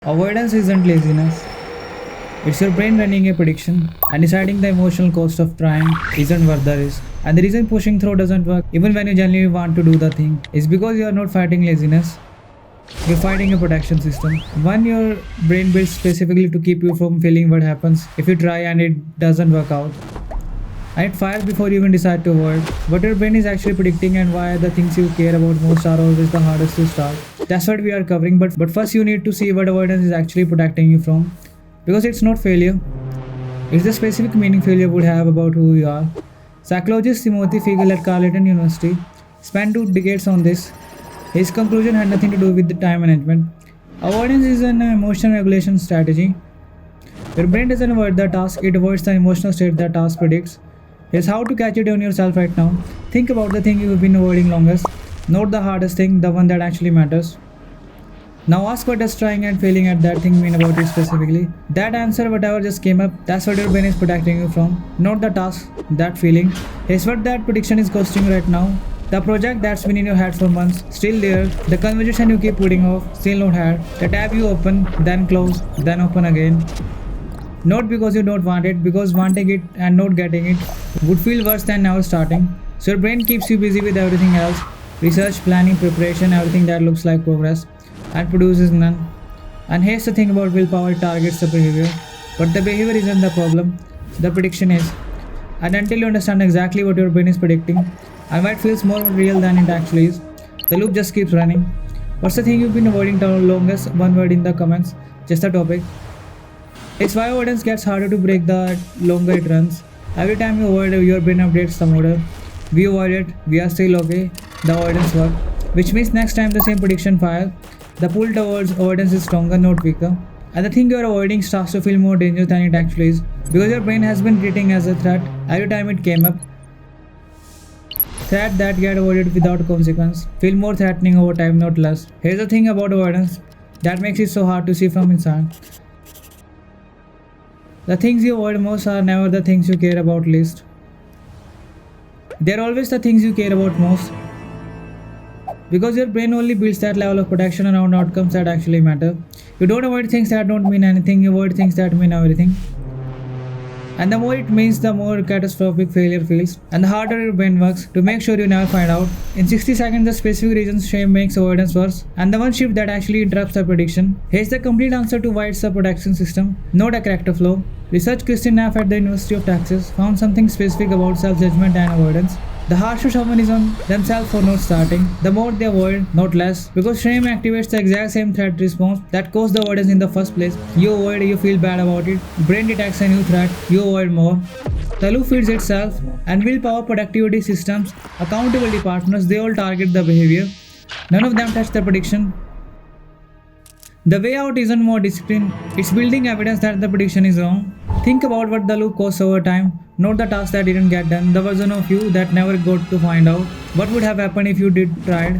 Avoidance isn't laziness. It's your brain running a prediction and deciding the emotional cost of trying isn't worth the risk. And the reason pushing through doesn't work, even when you genuinely want to do the thing, is because you are not fighting laziness. You're fighting a protection system. One your brain built specifically to keep you from feeling what happens if you try and it doesn't work out. And it fires before you even decide to avoid. What your brain is actually predicting and why the things you care about most are always the hardest to start. That's what we are covering, but first you need to see what avoidance is actually protecting you from. Because it's not failure, it's the specific meaning failure would have about who you are. Psychologist Timothy Pychyl at Carleton University spent 2 decades on this. His conclusion had nothing to do with the time management. Avoidance is an emotional regulation strategy. Your brain doesn't avoid the task, it avoids the emotional state that task predicts. Here's how to catch it on yourself right now. Think about the thing you've been avoiding longest. Not the hardest thing, the one that actually matters. Now ask what does trying and failing at that thing mean about you specifically. That answer, whatever just came up, that's what your brain is protecting you from. Not the task, that feeling. Here's what that prediction is costing you right now. The project that's been in your head for months, still there. The conversation you keep putting off, still not had. The tab you open, then close, then open again. Not because you don't want it, because wanting it and not getting it would feel worse than never starting. So your brain keeps you busy with everything else. Research, planning, preparation, everything that looks like progress, and produces none. And here's the thing about willpower, it targets the behavior. But the behavior isn't the problem, the prediction is. And until you understand exactly what your brain is predicting, and why it feels more real than it actually is, the loop just keeps running. What's the thing you've been avoiding the longest? One word in the comments, just the topic. It's why avoidance gets harder to break the longer it runs. Every time you avoid, your brain updates the model. We avoid it, we are still okay, the avoidance works. Which means next time the same prediction fires, the pull towards avoidance is stronger, not weaker. And the thing you are avoiding starts to feel more dangerous than it actually is. Because your brain has been treating as a threat every time it came up. Threat that get avoided without consequence feel more threatening over time, not less. Here's the thing about avoidance that makes it so hard to see from inside. The things you avoid most are never the things you care about least. They're always the things you care about most. Because your brain only builds that level of protection around outcomes that actually matter. You don't avoid things that don't mean anything, you avoid things that mean everything. And the more it means, the more catastrophic failure feels, and the harder your brain works to make sure you never find out. In 60 seconds, the specific reasons shame makes avoidance worse, and the one shift that actually interrupts the prediction. Here's the complete answer to why it's a protection system, not a character flaw. Research Neff at the University of Texas found something specific about self-judgment and avoidance. The harsher someone is on themselves for not starting, the more they avoid, not less. Because shame activates the exact same threat response that caused the avoidance in the first place. You avoid, you feel bad about it. Brain detects a new threat, you avoid more. The loop feeds itself, and willpower, productivity systems, accountability partners, they all target the behavior. None of them touch the prediction. The way out isn't more discipline, it's building evidence that the prediction is wrong. Think about what the loop costs over time, not the task that didn't get done, the version of you that never got to find out what would have happened if you did tried.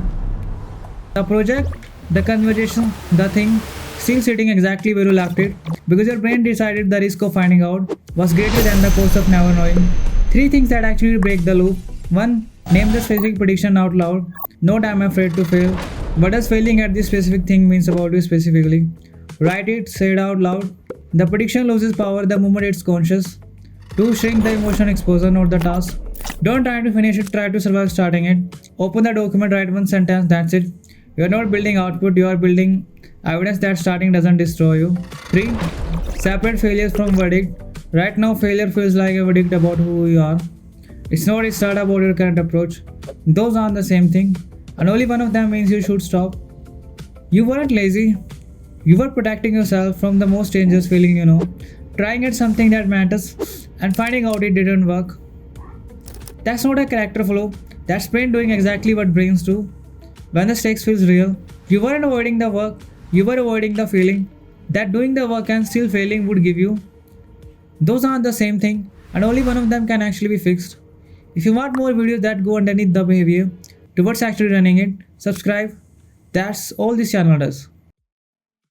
The project, the conversation, the thing, still sitting exactly where you left it, because your brain decided the risk of finding out was greater than the cost of never knowing. 3 things that actually break the loop. 1. Name the specific prediction out loud. Not I'm afraid to fail. What does failing at this specific thing means about you specifically? Write it, say it out loud. The prediction loses power the moment it's conscious. 2. Shrink the emotional exposure, not the task. Don't try to finish it, try to survive starting it. Open the document, write one sentence, that's it. You are not building output, you are building evidence that starting doesn't destroy you. 3. Separate failures from verdict. Right now, failure feels like a verdict about who you are. It's not a start about your current approach. Those aren't the same thing, and only one of them means you should stop. You weren't lazy. You were protecting yourself from the most dangerous feeling you know, trying at something that matters and finding out it didn't work. That's not a character flaw, that's brain doing exactly what brains do. When the stakes feels real, you weren't avoiding the work, you were avoiding the feeling that doing the work and still failing would give you. Those aren't the same thing, and only one of them can actually be fixed. If you want more videos that go underneath the behavior towards actually running it, subscribe. That's all this channel does.